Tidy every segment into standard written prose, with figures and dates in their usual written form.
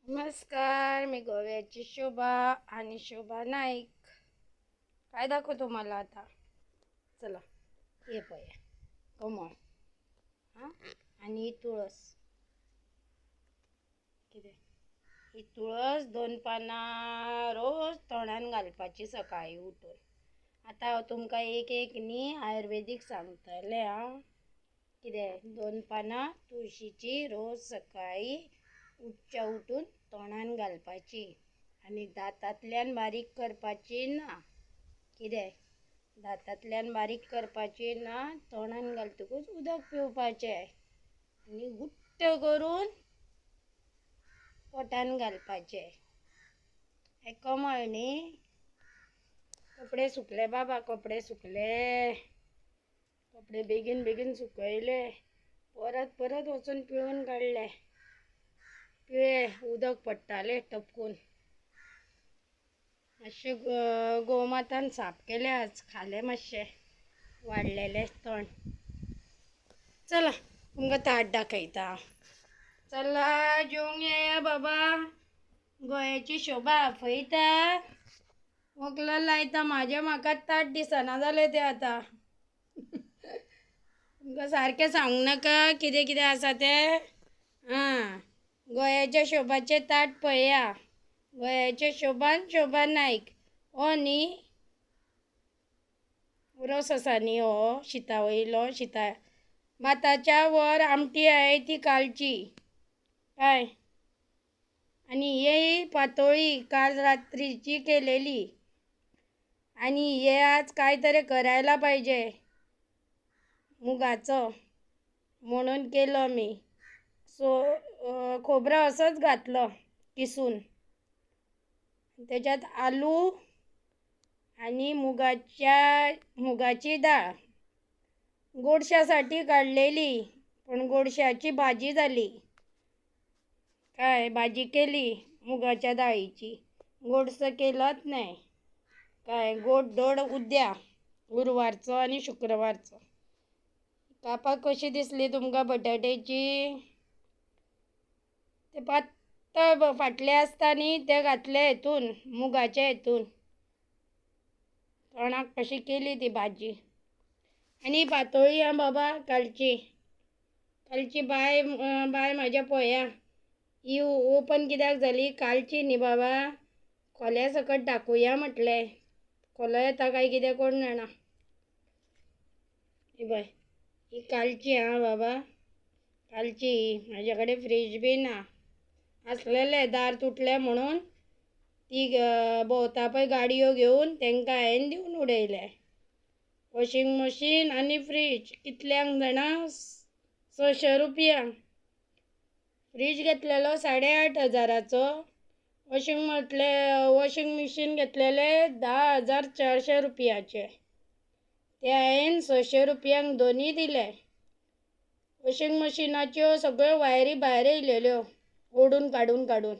नमस्कार, मी गोव्याची शोभा आणि शोभा नाईक. काय दाखवतो तुम्हाला आता? चला, हे पया कमळ हां आणि ही तुळस. किती ही तुळस 2 पानां रोज तोंडान घालपाची सकाळी उठून. आता तुमकां एक एक न्ही आयुर्वेदीक सांगतले हांव. कितें 2 पानां तुळशीची रोज सकाळी उठच्या उठून तोंडान घालपाची आणि दांतांतल्यान बारीक करपाची ना. कितें दांतांतल्यान बारीक करपाची ना, तोंडान घालतकूच उदक पिवपाचें आनी घुट्ट करून पोटान घालपाचें. हे कमळ न्ही. कपडे सुकले बाबा, कपडे सुकले. कपडे बेगीन बेगीन सुकयले. परत परत वचून पिळून काडले. पिळे उदक पडटालें टपकून. मातशें गोमातान साफ केले आज. खालें मातशें वाडलेलें तण. चला तुमकां ताट दाखयता. चला जेवंक येया बाबा. गोंयाची शोभा आपयता. वकलां लायता. म्हाका ताट दिसना जालें तें आतां. तुमकां सारकें सांगूं नाका कितें कितें आसा तें. गोंयाच्या शोभाचें ताट पळया. गोंयाचे शोभान शोभा नायक. हो न्ही रोस आसा न्ही हो शिता वयलो. भाताच्या वर आमटी आहे ती कालची काय. आनी ही पातोळी काल रात्रीची केलेली. आणि हे आज काय तरी करायला पाहिजे मुगाचो म्हणून केलो मी. खोबरं असंच घातलं किसून. त्याच्यात आलू आणि मुगाची डाळ गोडशासाठी काढलेली, पण गोडशाची भाजी झाली काय. भाजी केली मुगाच्या डाळीची, गोडसं केलंच नाही काय. गोड धोड उद्या गुरुवारचो आणि शुक्रवारचो. कापाक कशी दिसली तुमकां बटाट्याची? ते पातळ फाटले आसता न्ही ते घातले हेतून मुगाच्या हेतून. तोंडाक कशी केली ती भाजी. आनी पातोळी आं बाबा कालची बाय म्हाज्या पळया. ही ओपन कित्याक जाली? कालची न्ही बाबा. खोल्या सकट दाखोवया म्हटलें. खोलो येता काय कितें कोण जाणा. ही पळय ही कालची आं बाबा. कालची ही. म्हाजे कडेन फ्रीज बी ना. आसलेलें दार तुटलें म्हणून ती भोंवता पळय गाडयो घेवन तांकां हांवें दिवन उडयलें. वॉशिंग मशीन आनी फ्रीज कितल्यांक जाणा? 600 रुपयांक. फ्रीज घेतलेलो 8,500चो. Washing machine घेतलेलें 10,400 रुपयाचें. ते हांवें 600 रुपयांक दोनी दिले. वॉशिंग मशिनाच्यो सगळ्यो वायरी भायर येयलेल्यो ओडून काडून.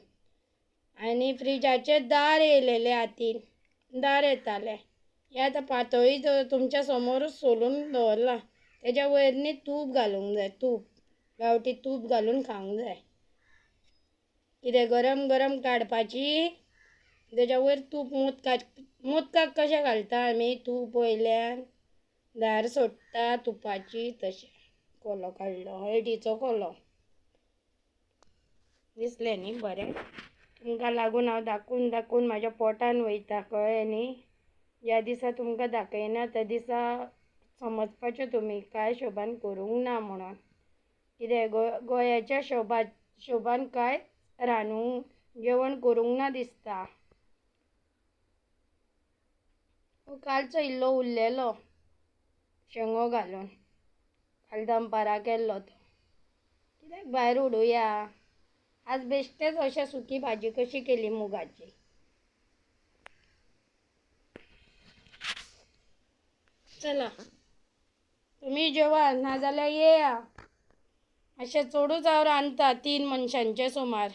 आनी फ्रिजाचे दार येयलेले हातीन. दार येताले. हे आतां पातोळी तुमच्या समोरूच सोलून दवरला. तेज्या वयर न्ही तूप घालूंक जाय. गांवठी तूप घालून खावंक जाय. कितें गरम गरम काडपाची. तेज्या वयर तूप मुतकाक कशें घालता आमी तूप वयल्यान. धार सोडटा तुपाची तशें. कोलो काडलो हळदीचो कोलो. दिसलें न्ही बरें. तुमकां लागून हांव दाखोवन म्हाज्या पोटान वयता कळ्ळें न्ही. ज्या दिसा तुमकां दाखयना त्या दिसा समजपाचें तुमी काय शोभान करूंक ना म्हणून. कितें गोंयाच्या शोभान काय जेवण करूंक ना दिसता. कालचो इल्लो उरलेलो शेंगो घालून. काल दनपारां केल्लो तो. कित्याक भायर उडोवया. आज बेश्टेच अशें सुकी भाजी कशी केली मुगाची. चला तुमी जेवा नाजाल्यार येया. अशें चडूच हांव रांदता 3 मनशांचे सुमार.